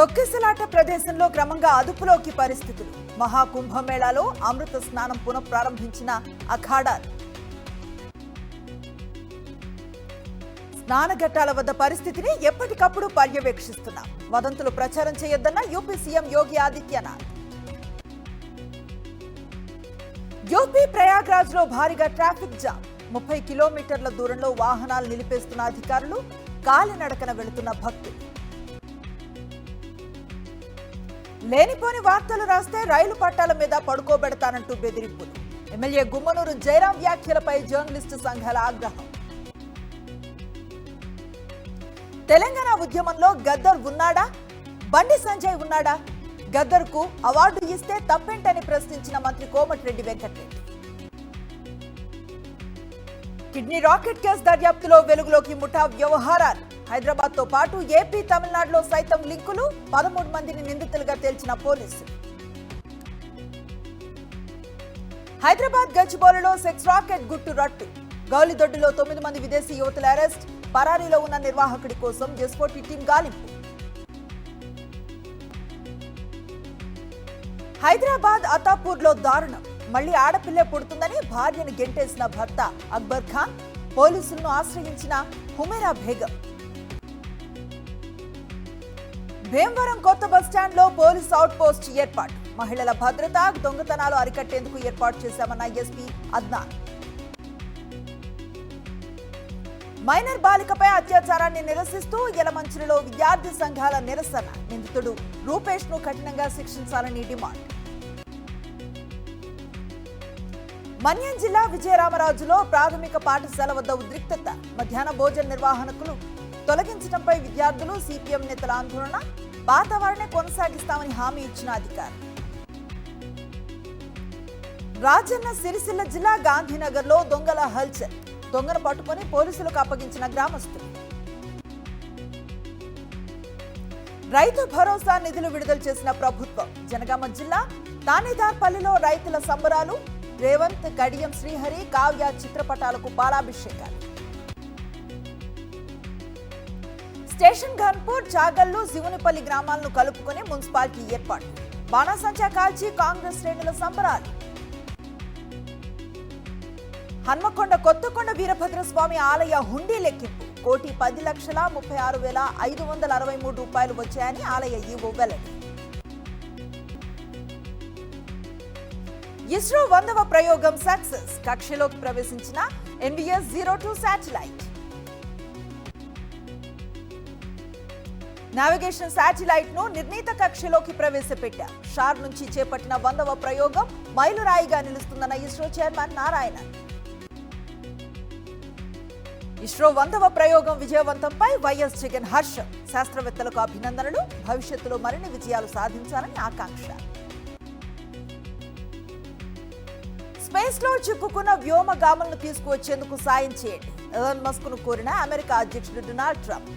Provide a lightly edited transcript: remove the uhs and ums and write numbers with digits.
తొక్కిసలాట ప్రదేశంలో క్రమంగా అదుపులోకి పరిస్థితులు. మహాకుంభమేళాలో అమృత స్నానం పునఃప్రారంభించిన అఖాడాలు. స్నానఘట్టాల వద్ద పరిస్థితిని ఎప్పటికప్పుడు పర్యవేక్షిస్తున్నాం. వదంతులు ప్రచారం చేయొద్దన్న UP CM Yogi Adityanath. UP Prayagraj లో భారీగా ట్రాఫిక్ జామ్. 30 కిలోమీటర్ల దూరంలో వాహనాలు నిలిపేస్తున్న అధికారులు, కాలినడకన వెళుతున్న భక్తులు. లేనిపోని వార్తలు రాస్తే రైలు పట్టాల మీద పడుకోబెడతానంటూ బెదిరింపులు. ఎమ్మెల్యే గుమ్మనూరు జయరాం వ్యాఖ్యలపై జర్నలిస్టు సంఘాల ఆగ్రహం. తెలంగాణ ఉద్యమంలో గద్దర్ ఉన్నాడా? బండి సంజయ్ ఉన్నాడా? గద్దర్కు అవార్డు ఇస్తే తప్పేంటని ప్రశ్నించిన మంత్రి Komatireddy Venkatreddy. Kidney racket case దర్యాప్తులో వెలుగులోకి ముఠా వ్యవహారాలు. హైదరాబాద్ తో పాటు ఏపీ, తమిళనాడులో సైతం లింకులు. 13 మందిని నిందితులుగా తేల్చిన పోలీసులు. హైదరాబాద్ గచ్చిబౌలిలో సెక్స్ రాకెట్ గుట్టు రట్టు. గౌలిదొడ్డిలో 9 మంది విదేశీ యువతుల అరెస్ట్. పరారీలో ఉన్న నిర్వాహకుడి కోసం జెస్పోటీ టీం గాలింపు. హైదరాబాద్ అతాపూర్లో దారుణం. మళ్లీ ఆడపిల్లే పుడుతుందని భార్యను గెంటేసిన భర్త అక్బర్ ఖాన్. పోలీసులను ఆశ్రయించిన హుమేరా బేగం. భీమవరం కొత్త బస్టాండ్ లో పోలీస్ అవుట్ పోస్ట్ ఏర్పాటు. మహిళల భద్రత, దొంగతనాలు అరికట్టేందుకు ఏర్పాటు చేశామన్న ఎస్పీ అద్నాన్. మైనర్ బాలికపై అత్యాచారాన్ని నిరసిస్తూ యలమంచిలిలో విద్యార్థి సంఘాల నిరసన. నిందితుడు రూపేష్ ను కఠినంగా శిక్షించాలని డిమాండ్. మన్యం జిల్లా విజయరామరాజులో ప్రాథమిక పాఠశాల వద్ద ఉద్రిక్తత. మధ్యాహ్న భోజన నిర్వాహకులు తొలగించడంపై విద్యార్థులు, సిపిఎం నేతల ఆందోళన. వాతావరణే కొనసాగిస్తామని హామీ ఇచ్చిన అధికారులు. రాజన్న సిరిసిల్ల జిల్లా గాంధీనగర్ లో దొంగల హల్చల్. దొంగను పట్టుకుని పోలీసులకు అప్పగించిన గ్రామస్తులు. రైతు భరోసా నిధులు విడుదల చేసిన ప్రభుత్వం. జనగామ జిల్లా తానేదార్పల్లిలో రైతుల సంబరాలు. రేవంత్, కడియం శ్రీహరి, కావ్య చిత్రపటాలకు పాలాభిషేకాలు. స్టేషన్ ఘన్పూర్, చాగల్లు, శివునిపల్లి గ్రామాలను కలుపుకొని మున్సిపాలిటీ ఏర్పాటు. బాణాసంచా కాల్చి కాంగ్రెస్ శ్రేణుల సంబరాలు. హన్మకొండ కొత్తకొండ వీరభద్రస్వామి ఆలయ హుండీ లెక్కింపు. 1,10,36,563 రూపాయలు వచ్చాయని ఆలయ ఈవో వెల్లడి. ఇస్రో 100వ ప్రయోగం సక్సెస్. కక్షలోకి ప్రవేశించిన NVS-02 శాటిలైట్. నావిగేషన్ శాటిలైట్ ను నిర్ణీత కక్షలోకి ప్రవేశపెట్టారు. షార్ నుంచి చేపట్టిన 100వ ప్రయోగం మైలురాయిగా నిలుస్తుందన్న ఇస్రో చైర్మన్ నారాయణన్. ఇస్రో 100వ ప్రయోగం విజయవంతంపై వైఎస్ జగన్ హర్షం. శాస్త్రవేత్తలకు అభినందనలు. భవిష్యత్తులో మరిన్ని విజయాలు సాధించాలని ఆకాంక్ష. స్పేస్ లో చిక్కుకున్న వ్యోమగాములను తీసుకువచ్చేందుకు సాయం చేయండి. ఎలాన్ మస్క్ ను కోరిన అమెరికా అధ్యక్షుడు డొనాల్డ్ ట్రంప్.